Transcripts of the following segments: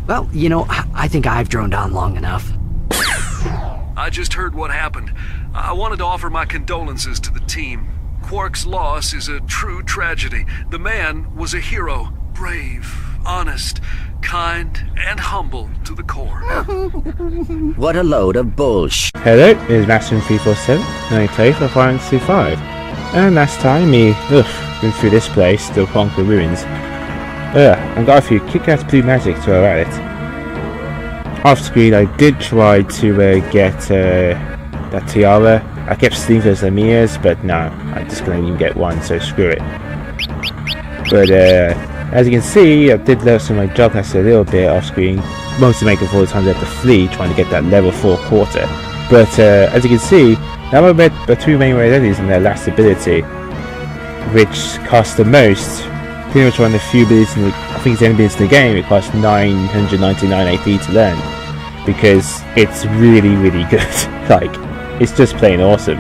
Well, you know, I think I've droned on long enough. I just heard what happened. I wanted to offer my condolences to the team. Quark's loss is a true tragedy. The man was a hero. Brave, honest, kind, and humble to the core. What a load of bullshit. Hello, it is Maxim347, and I play for Final Fantasy 5. And last time, went through this place to conquer the ruins. And got a few kick-ass blue magic to throw at it. Off screen, I did try to get that tiara. I kept stealing those Lamias, but no, I just couldn't even get one, so screw it. But as you can see, I did learn some of my job a little bit off screen, mostly making for all the times I had to flee trying to get that level 4 quarter. But as you can see, now I've read the two main enemies and their last ability, which costs the most. Pretty much one of the few abilities in the, I think it's the only ability in the game, it costs 999 AP to learn, because it's really, really good. Like, it's just plain awesome.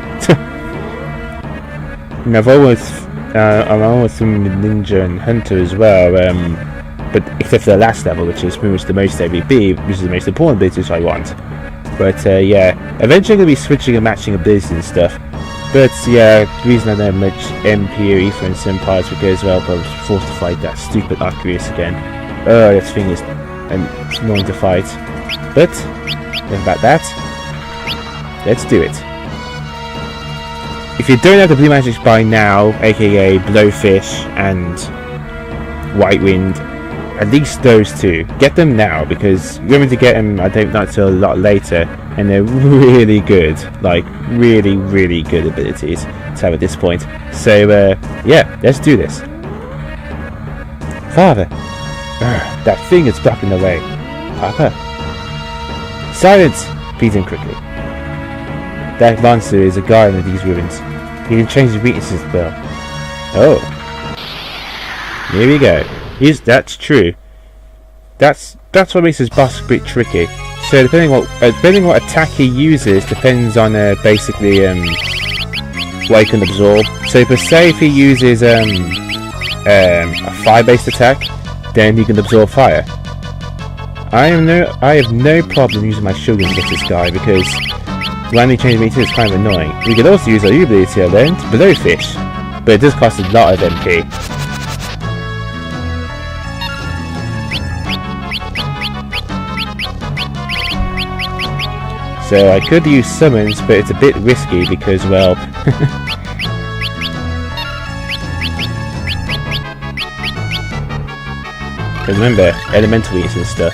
And I'm almost in Ninja and Hunter as well, but except for the last level, which is pretty much the most AVP, which is the most important abilities I want. But yeah, eventually I'm going to be switching and matching abilities and stuff. But yeah, the reason I don't have much MP or Ether in some parts because, well, I was forced to fight that stupid Arcurius again. Oh, that thing is annoying to fight. But, enough about that. Let's do it. If you don't have the blue magics by now, aka Blowfish and White Wind, at least those two, get them now, because you're going to get them, I don't know, until a lot later, and they're really good, like really, really good abilities to have at this point. So yeah, let's do this. Father, that thing is blocking the way. Papa, silence! Beat him quickly. That monster is a guardian of these ruins. He can change his weaknesses well. Oh, here we go. That's true. That's what makes his boss a bit tricky. So depending what attack he uses depends on basically what he can absorb. So per se, if he uses a fire-based attack, then he can absorb fire. I have no problem using my shurikens against this guy because randomly changing meter is kind of annoying. We could also use our ability I learned, Blowfish, but it does cost a lot of MP. So I could use summons, but it's a bit risky because, well, because remember, elemental weakness and stuff.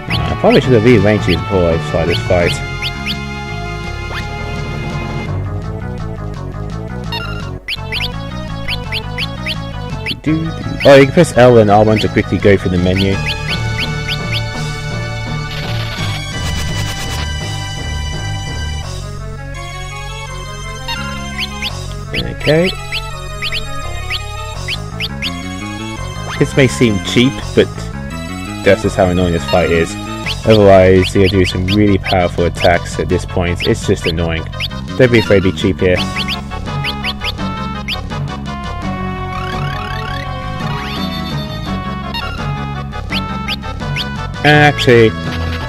I probably should have rearranged it before I start this fight. Oh, you can press L and R1 to quickly go through the menu. Okay. This may seem cheap, but that's just how annoying this fight is. Otherwise, you're doing some really powerful attacks at this point. It's just annoying. Don't be afraid to be cheap here. And actually,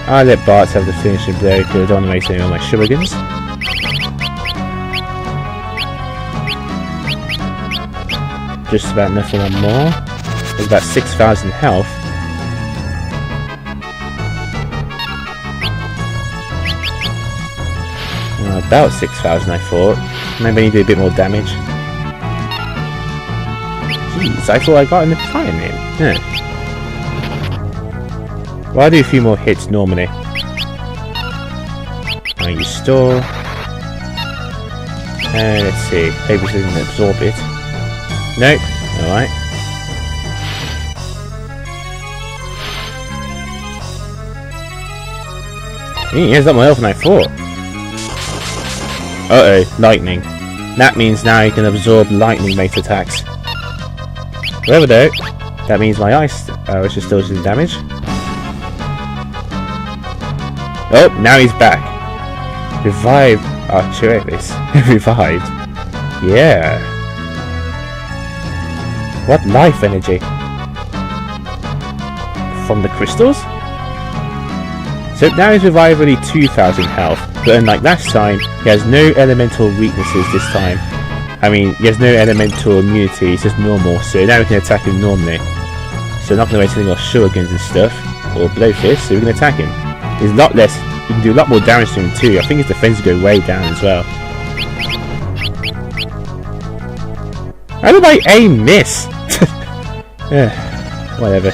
I'll let Bart have the finishing blow because I don't want to waste any of my shurikens. Just about nothing on more. There's about 6,000 health. About 6,000 I thought. Maybe I need to do a bit more damage. Jeez, I thought I got in the fire name. Huh. Well, I'll do a few more hits normally. I'll use store. Let's see. Maybe we can absorb it. Nope. Alright. He has got more health than I thought. Uh-oh, lightning. That means now he can absorb lightning-based attacks. However though, that means my ice which is still doing damage. Oh, now he's back. Revived Archeravis. Revived. Yeah. What life energy? From the crystals? So now he's revived only 2,000 health, but unlike last time, he has no elemental weaknesses this time. I mean, he has no elemental immunity, he's just normal, so now we can attack him normally. So not going to waste anything on shurikens and stuff, or blowfish, so we can attack him. He's a lot less, you can do a lot more damage to him too. I think his defense go way down as well. How did my aim miss? Yeah, whatever.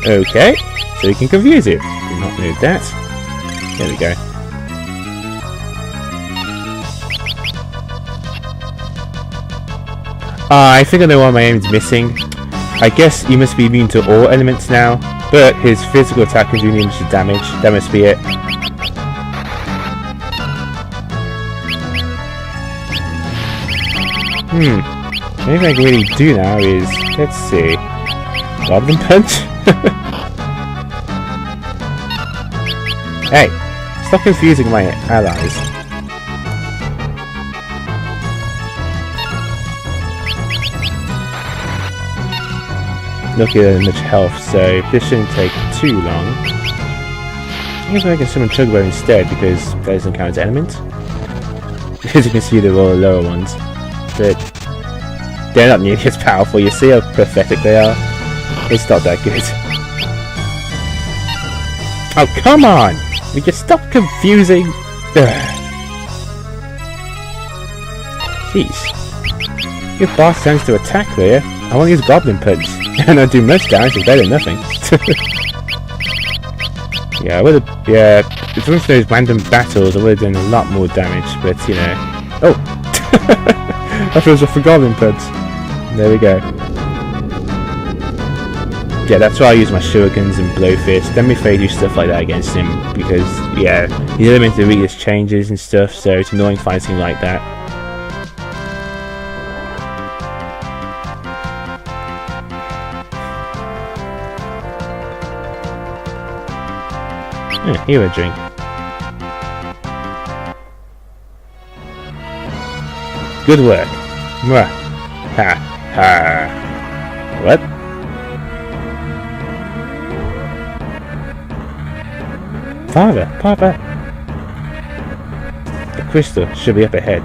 Okay, so we can confuse it. Did not know that. There we go. I think I know why my aim's missing. I guess he must be immune to all elements now, but his physical attack is immune to damage. That must be it. The only thing I can really do now is, let's see, Goblin Punch? Hey, stop confusing my allies. Look at much health, so this shouldn't take too long. I guess I can summon Chugbo instead because that doesn't count as element. As you can see, they're all the lower ones, but they're not nearly as powerful. You see how pathetic they are? It's not that good. Oh, come on! We just stop confusing. Jeez. Your boss tends to attack there. I want to use Goblin Punch. And I do much damage, it's better than nothing. Yeah, I would have. Yeah, if it was those random battles, I would have done a lot more damage, but you know. Oh! I thought it was a for Goblin Punch. There we go. Yeah, that's why I use my shurikens and blowfish. Then before I do stuff like that against him, because, yeah, the elemental weakness changes and stuff, so it's annoying fighting like that. Here a drink. Good work. Mwah. Ha ha. What? Father, Papa. The crystal should be up ahead.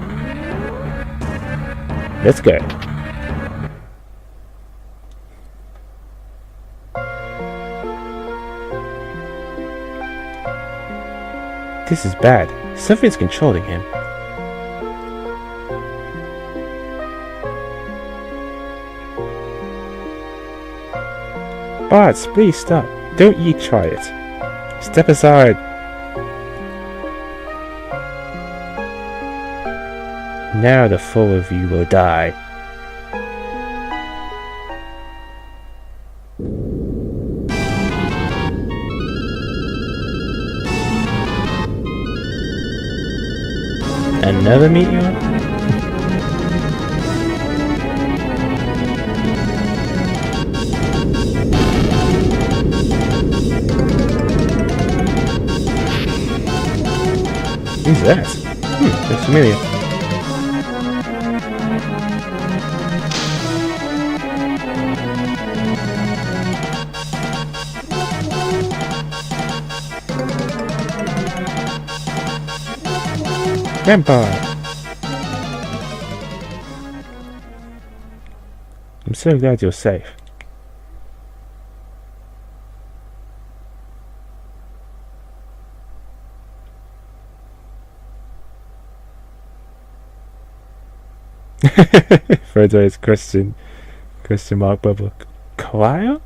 Let's go. This is bad. Something's controlling him. Bards, please stop. Don't you try it. Step aside. Now the four of you will die. Another meteor? Who's that? That's familiar. Vampire! I'm so glad you're safe. Third way is question mark bubble. Choir?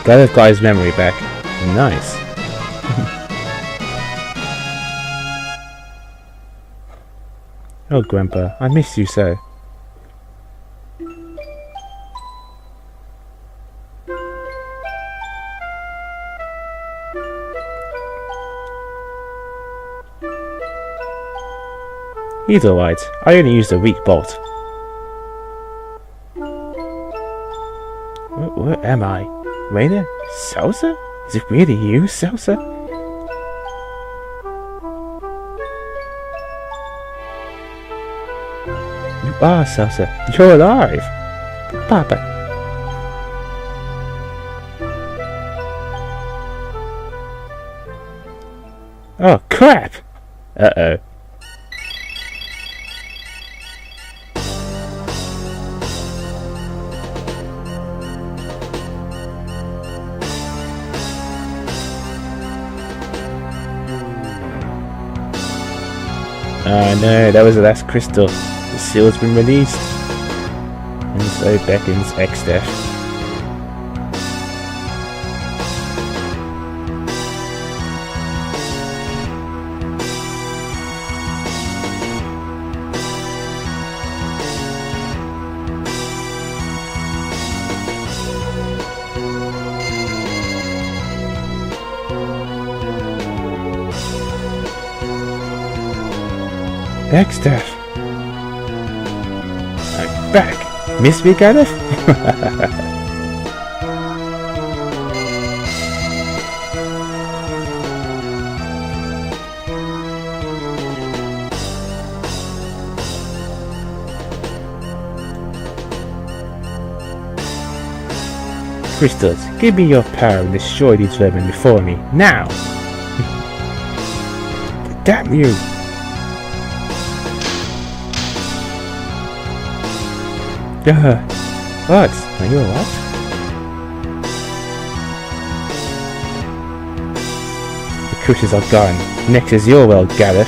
Glad I've got his memory back. Nice. Oh, Grandpa, I miss you so. He's alright. I only used a weak bolt. Where am I? Raina? Salsa? Is it really you, Salsa? You are Salsa. You're alive. Papa. Oh, crap! Uh-oh. Oh no, that was the last crystal. The seal's been released. And so beckons Exdeath. Exdeath! I'm back! Miss me, Galuf? Crystals, give me your power and destroy these vermin before me, now! Damn you! What? Are you what? The crystals are gone. Next is your world, Galuf.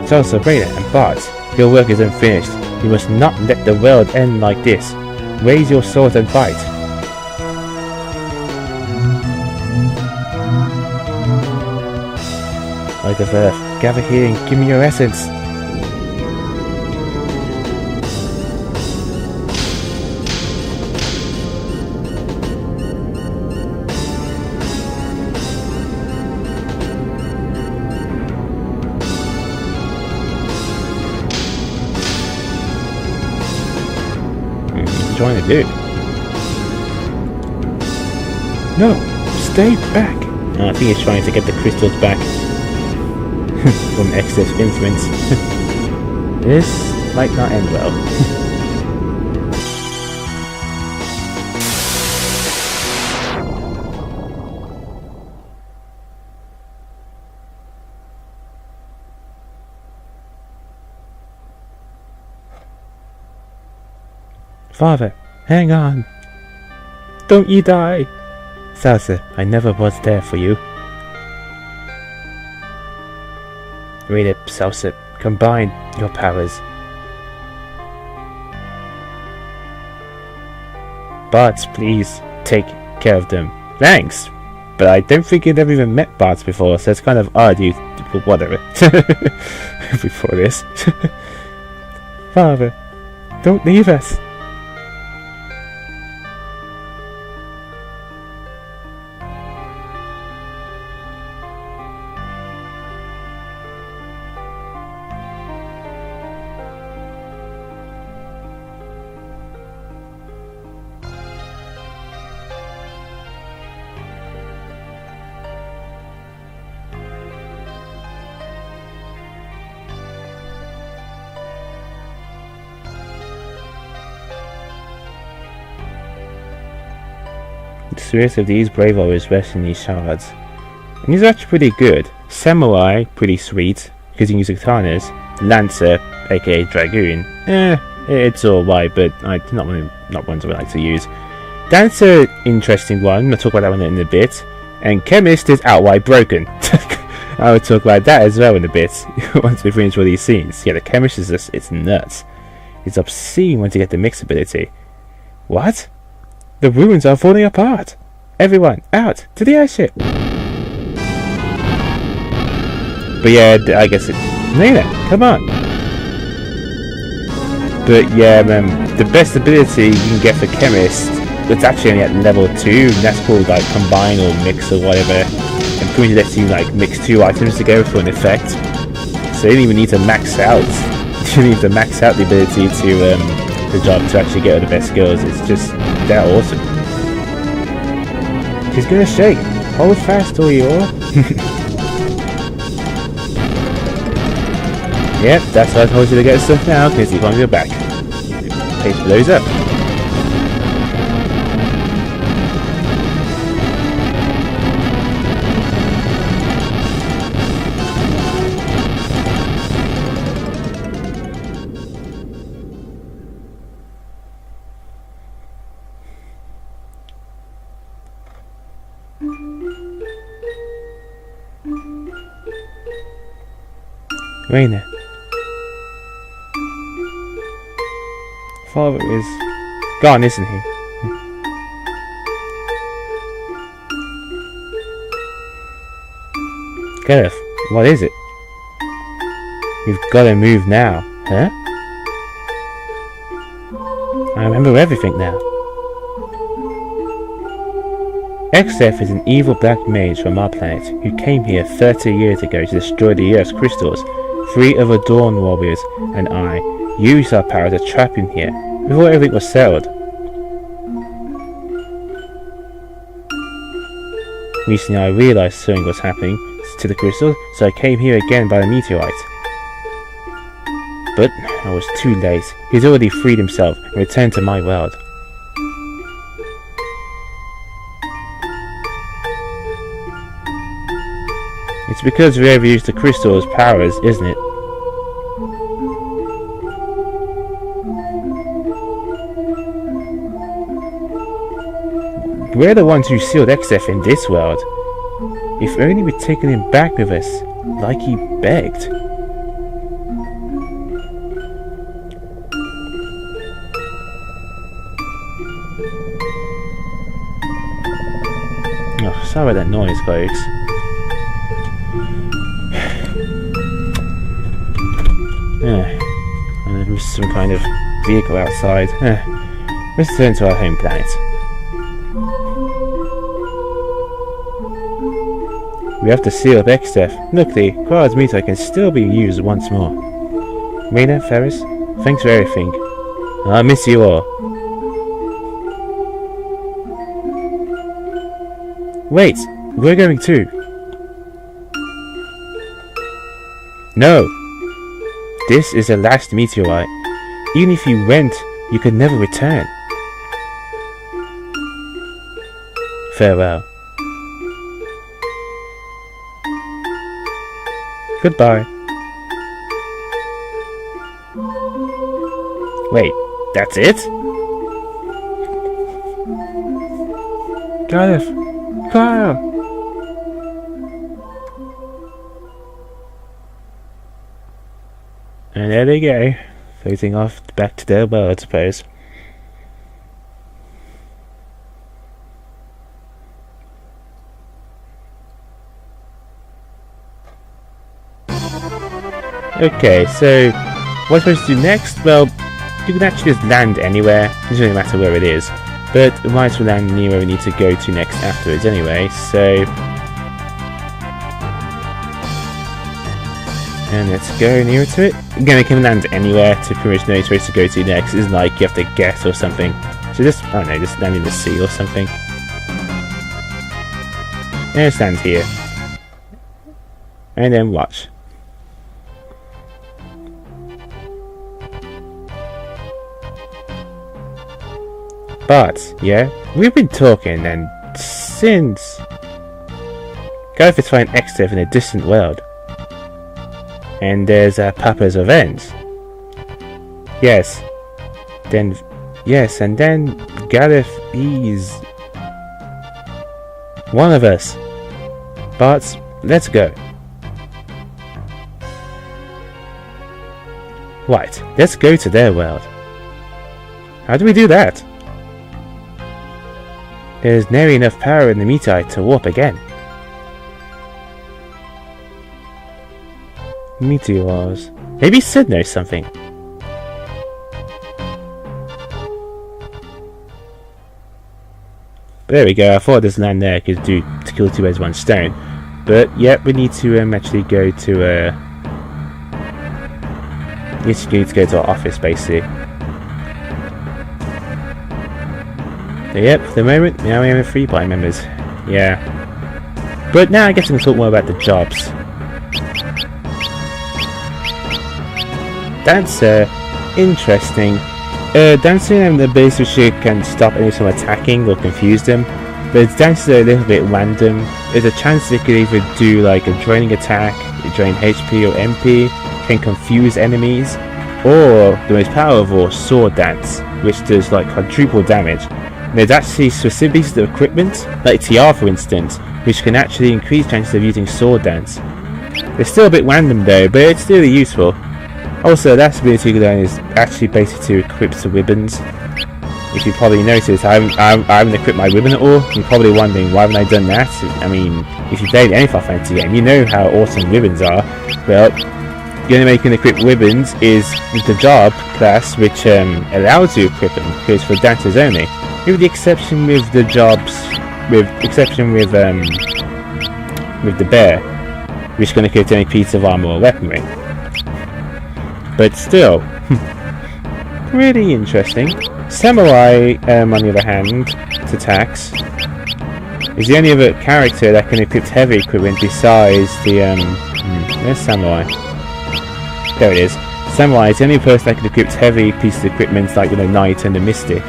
So, Sabrina and Bart, your work is unfinished. You must not let the world end like this. Raise your swords and fight. Light of Earth, gather here and give me your essence. What are you trying to do? No, stay back. Oh, I think he's trying to get the crystals back. From Exdeath's influence. This might not end well. Father, hang on. Don't you die. Salsa, I never was there for you. Read it, Salsa. Combine your powers. Bards, please take care of them. Thanks! But I don't think you've ever even met Bards before, so it's kind of odd you... whatever. Before this. Father, don't leave us. The spirits of these brave warriors rest in these shards. And these are actually pretty good. Samurai, pretty sweet, because you can use katanas. Lancer, aka Dragoon, it's alright, but not ones I like to use. Dancer, interesting one, I'll talk about that one in a bit. And Chemist is outright broken. I will talk about that as well in a bit, once we finish all these scenes. Yeah, the Chemist is just, it's nuts. It's obscene once you get the mix ability. What? The ruins are falling apart! Everyone, out! To the airship! But yeah, I guess it... Nina, come on! But yeah, the best ability you can get for Chemist, it's actually only at level 2, and that's called like Combine or Mix or whatever. and pretty much lets you like mix 2 items together for an effect. So you don't even need to max out. You don't need to max out the ability to the job to actually get all the best skills. It's just that awesome. She's gonna shake. Hold fast, all you are. Yep, that's why I told you to get stuff now, because you can't go back. Page blows up. Rainer. Father is gone, isn't he? Galuf, what is it? You've got to move now, huh? I remember everything now. Exdeath is an evil black mage from our planet who came here 30 years ago to destroy the Earth's crystals. 3 other Dawn warriors and I used our power to trap him here before everything was settled. Recently I realized something was happening to the crystals, so I came here again by the meteorite. But I was too late. He's already freed himself and returned to my world. It's because whoever used the crystal's powers, isn't it? We're the ones who sealed Exdeath in this world. If only we'd taken him back with us, like he begged. Oh, sorry about that noise, folks. And there's some kind of vehicle outside. Let's return to our home planet. We have to seal up Exdeath. Luckily, Quad's meteorite can still be used once more. Rainer, Ferris, thanks for everything. I miss you all. Wait, we're going too. No! This is the last meteorite. Even if you went, you could never return. Farewell. Goodbye. Wait, that's it? Galuf! Kyle! And there they go, floating off back to their world, I suppose. Okay, so what I'm supposed to do next? Well, you can actually just land anywhere, it doesn't really matter where it is, but we might as well land near where we need to go to next afterwards anyway, so... And let's go nearer to it. Again, I can land anywhere to pretty much know you're supposed to go to next. It isn't like you have to guess or something. So just, I don't know, just land in the sea or something. And just land here. And then watch. But, yeah, we've been talking and since... Galuf is finding Exdeath in a distant world. And there's Papa's Revenge. Yes. Then, yes, and then Galuf, he's one of us. But let's go. Right, let's go to their world. How do we do that? There's nearly enough power in the meteorite to warp again. Meteors. Maybe Sid knows something. There we go, I thought this land there could do to kill 2 birds with 1 stone. But yeah, we need to actually go to need to go to our office basically. So, yep, for the moment now we have 3 party members. Yeah. But now I guess we can talk more about the jobs. That's interesting. Dancing and the base which can stop anyone from attacking or confuse them. But dances are a little bit random. There's a chance they could either do like a draining attack, drain HP or MP, can confuse enemies, or the most powerful sword dance, which does like quadruple damage. And there's actually specific pieces of equipment, like TR for instance, which can actually increase chances of using sword dance. It's still a bit random though, but it's still useful. Also, that ability is actually basically to equip the ribbons. If you probably noticed, I haven't equipped my ribbon at all. You're probably wondering, why haven't I done that? I mean, if you played any Final Fantasy game, you know how awesome ribbons are. Well, the only way you can equip ribbons is with the job class, which allows you to equip them, because for dancers only. With the exception with the jobs, with the bear, which can equip any piece of armor or weaponry. But still, pretty interesting. Samurai, on the other hand, to attacks, is the only other character that can equip heavy equipment besides the, there's Samurai. There it is. Samurai is the only person that can equip heavy pieces of equipment like with a Knight and a Mystic.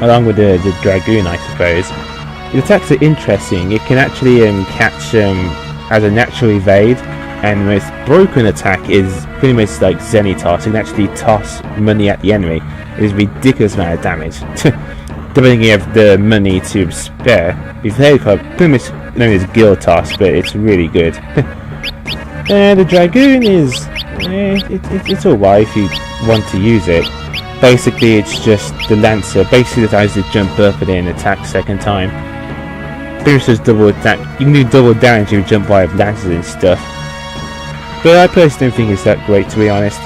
Along with the Dragoon, I suppose. The attacks are interesting. It can actually catch as a natural evade. And the most broken attack is pretty much like Zenitos. It can actually toss money at the enemy. It is a ridiculous amount of damage. Depending if you have the money to spare. We've played for pretty much known as Guild Toss, but it's really good. The Dragoon is... it's alright if you want to use it. Basically, it's just the Lancer. Basically, that allows you to jump up and then attack second time. Pretty much just double attack. You can do double damage if you jump by with Lancers and stuff. But I personally don't think it's that great, to be honest.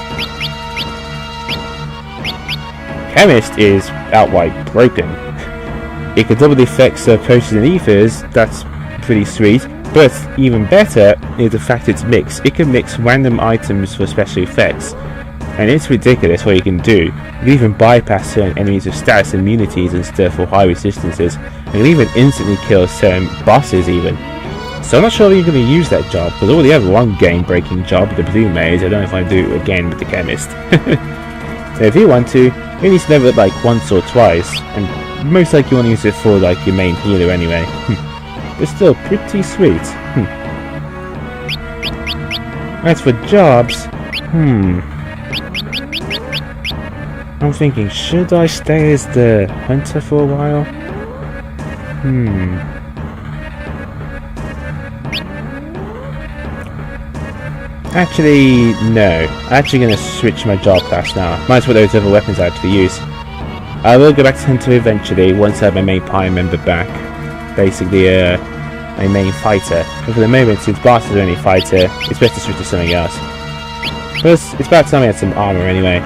Chemist is outright broken. It can double the effects of potions and ethers, that's pretty sweet. But even better is the fact it's mixed. It can mix random items for special effects. And it's ridiculous what you can do. You can even bypass certain enemies with status immunities and stuff for high resistances. And you can even instantly kill certain bosses even. So I'm not sure if you're going to use that job, because I already have one game-breaking job with the Blue Maze. I don't know if I do it again with the Chemist. So if you want to, you need to level it like once or twice, and most likely you want to use it for like your main healer anyway. But still pretty sweet. As for jobs, I'm thinking, should I stay as the hunter for a while? Actually, no. I'm actually going to switch my job class now. Might as well those other weapons I have to use. I will go back to Hunter eventually, once I have my main party member back. Basically, my main fighter. But for the moment, since Blast is the only fighter, it's best to switch to something else. Plus, it's about time I had some armor anyway.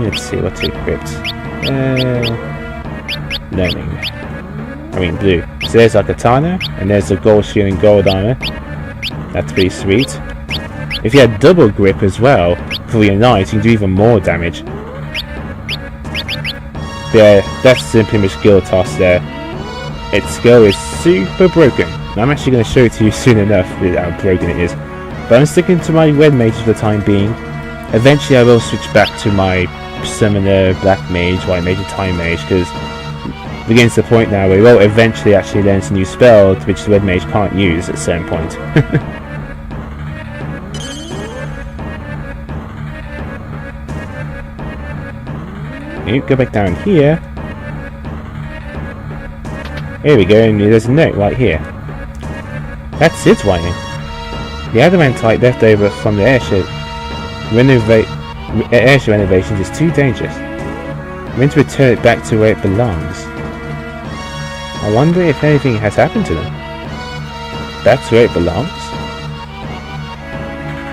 Let's see, what's equipped? Learning. I mean, blue. So there's our katana, and there's the gold shield and gold armor. That's pretty sweet. If you had double grip as well, for your knight, you can do even more damage. Yeah, that's simply my skill toss there. Its skill is super broken. And I'm actually going to show it to you soon enough how broken it is. But I'm sticking to my red mage for the time being. Eventually I will switch back to my summoner, black mage, white mage and time mage, because we're getting to the point now where we will eventually actually learn some new spells which the red mage can't use at a certain point. Go back down here. Here we go, and there's a note right here. That's its writing. The adamantite left over from the airship renovations is too dangerous. I'm going to return it back to where it belongs. I wonder if anything has happened to them. That's where it belongs?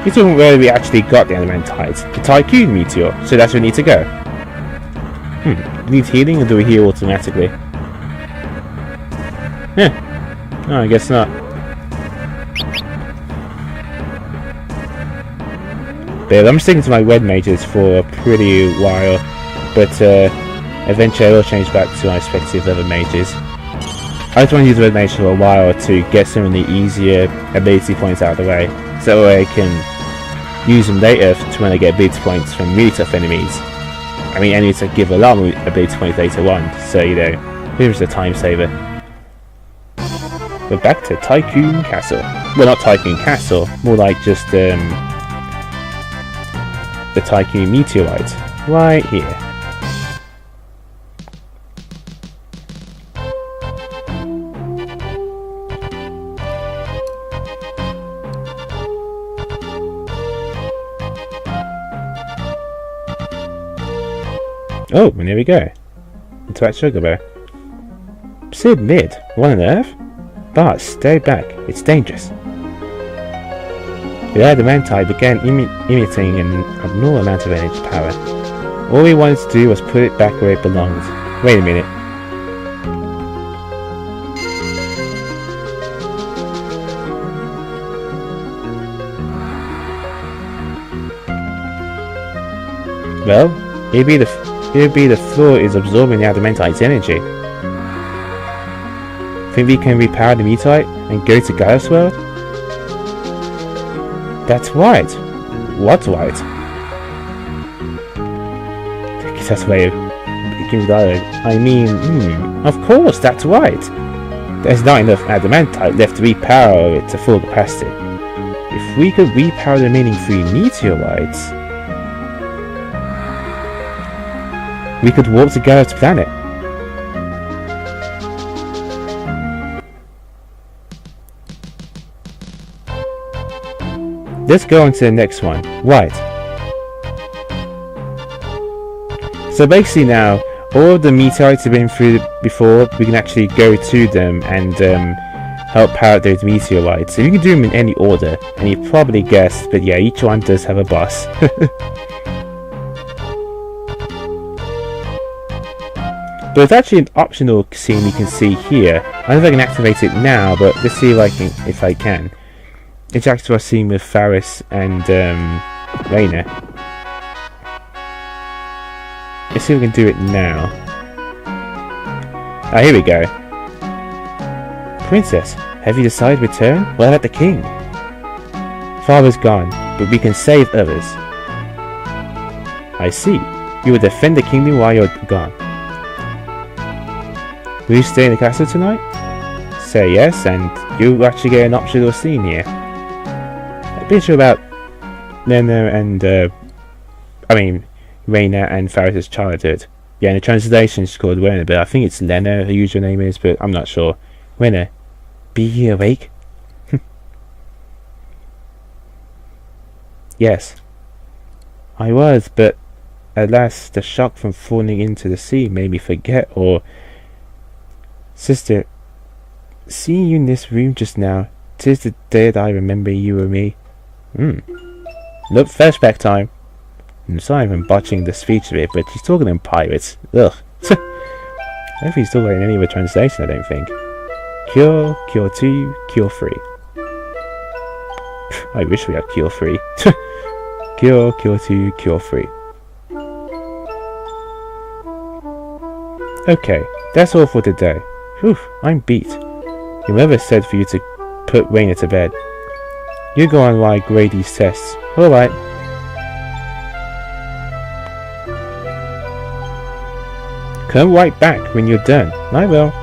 You're talking where we actually got the adamantite. The tycoon meteor, so that's where we need to go. Do we need healing or do we heal automatically? No, I guess not. But I'm sticking to my red mages for a pretty while, but eventually I will change back to my respective other mages. I just want to use red mage for a while to get some of the easier ability points out of the way, so that way I can use them later to when I get ability points from really tough enemies. I mean enemies that give a lot of ability points later on, so you know, here's a time saver. We're back to Tycoon Castle. Well, not Tycoon Castle, more like just the Tycoon meteorites, right here. Oh, and here we go. Interact sugar bear. Sid mid, what on earth? Bart, stay back, it's dangerous. The adamantite began emitting an abnormal amount of energy power. All we wanted to do was put it back where it belonged. Wait a minute. Well, maybe the floor is absorbing the adamantite's energy. Think we can repower the meteorite and go to Galuf's world? That's right. What's right? I guess that's the way of begins dialogue. I mean, of course, that's right. There's not enough adamantite left to repower it to full capacity. If we could repower the remaining 3 meteorites, we could warp to Galuf's planet. Let's go on to the next one. Right. So basically now, all of the meteorites have been through before, we can actually go to them and help power those meteorites. So you can do them in any order, and you probably guessed, but yeah, each one does have a boss. But it's actually an optional scene you can see here. I don't know if I can activate it now, but let's see if I can. It's actually a scene with Faris and Raina. Let's see if we can do it now. Ah, here we go. Princess, have you decided to return? What about the king? Father's gone, but we can save others. I see. You will defend the kingdom while you're gone. Will you stay in the castle tonight? Say yes, and you'll actually get an optional scene here. A bit sure about Lena and Raina and Faris' childhood. Yeah, in the translation it's called Raina, but I think it's Lena her usual name is, but I'm not sure. Raina, be you awake? Yes. I was, but alas, the shock from falling into the sea made me forget, or... Sister, seeing you in this room just now, 'tis the day that I remember you and me. Look, flashback time. I'm sorry if I'm botching the speech a bit, but she's talking in pirates. Ugh. I don't think he's talking in any other translation, I don't think. Cure, Cure 2, Cure 3. I wish we had Cure 3. Cure, Cure 2, Cure 3. Okay, that's all for today. Whew, I'm beat. Your mother said for you to put Raina to bed. You go on while I grade these tests. Alright. Come right back when you're done. I will.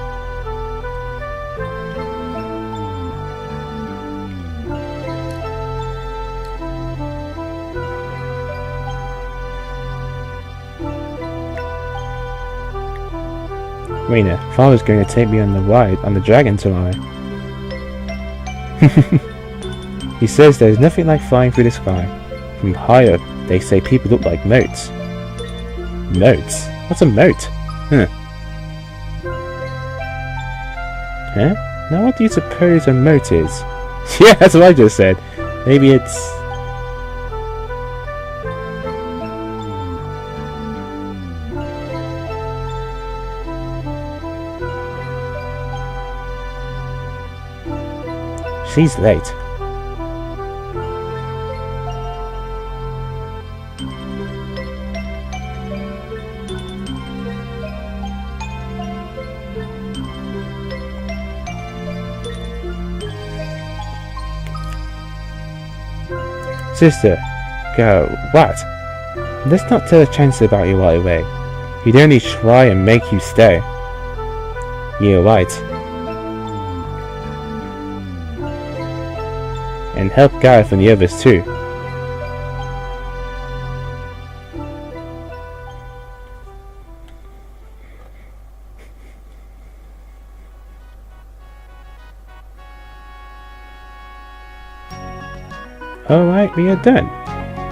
Raina, Father's going to take me on the ride on the dragon tomorrow. He says there's nothing like flying through the sky. From high up, they say people look like moats. Moats? What's a moat? Huh? Now what do you suppose a moat is? Yeah, that's what I just said. Maybe it's... She's late. Sister, go. What? Let's not tell a Chancellor about you right away. He'd only try and make you stay. You're right. And help Galuf and the others too. Alright, we are done.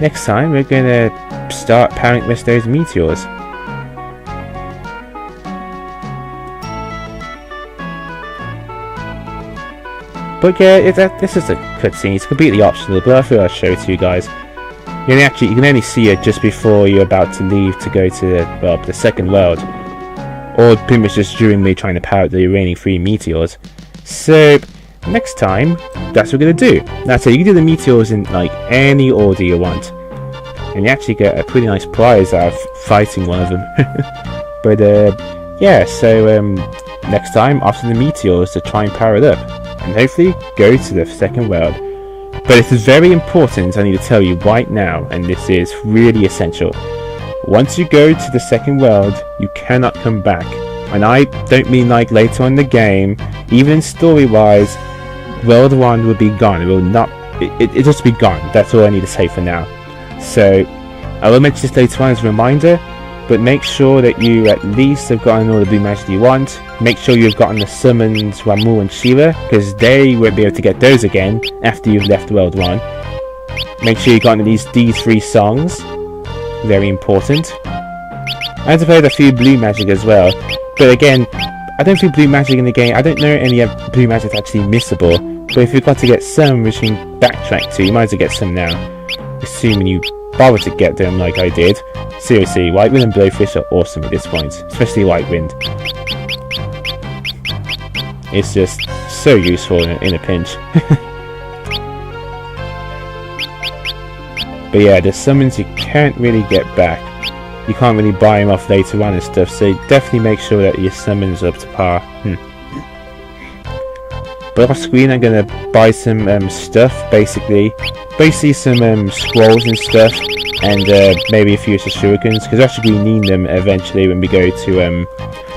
Next time we're gonna start powering with those meteors. But yeah, this is a cutscene. It's completely optional, but I thought I'd show it to you guys. You can only see it just before you're about to leave to go to the second world, or pretty much just during me trying to power the remaining 3 meteors. So next time, that's what we're gonna do. That's it. You can do the meteors in like any order you want, and you actually get a pretty nice prize out of fighting one of them. But yeah. So next time, after the meteors, to try and power it up, and hopefully go to the second world. But it is very important, I need to tell you right now, and this is really essential. Once you go to the second world, you cannot come back. And I don't mean like later on in the game, even in story-wise, World 1 will be gone. It will not. It'll just be gone. That's all I need to say for now. So I will mention this later on as a reminder, but make sure that you at least have gotten all the blue magic you want. Make sure you've gotten the summons Ramu and Shira, because they won't be able to get those again after you've left World 1. Make sure you've gotten at least these 3 songs. Very important. I had to play a few blue magic as well, but again, I don't think blue magic in the game, I don't know any blue magic actually missable, but if you've got to get some which you can backtrack to, you might as well get some now, assuming you bother to get them like I did. Seriously, White Wind and Blowfish are awesome at this point, especially White Wind. It's just so useful in a pinch. But yeah, the summons you can't really get back. You can't really buy them off later on and stuff, so definitely make sure that your summons are up to par. But off screen I'm gonna buy some stuff, basically some scrolls and stuff, and maybe a few shurikens, because actually we need them eventually when we go to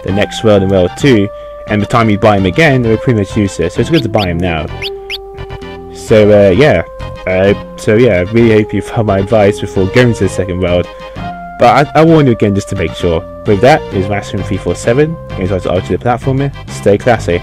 the next world in World 2, and by the time you buy them again, they're pretty much useless, so it's good to buy them now. So yeah, I really hope you followed my advice before going to the second world. But I warn you again just to make sure. With that, is Master 347, going to the platformer. Stay classy.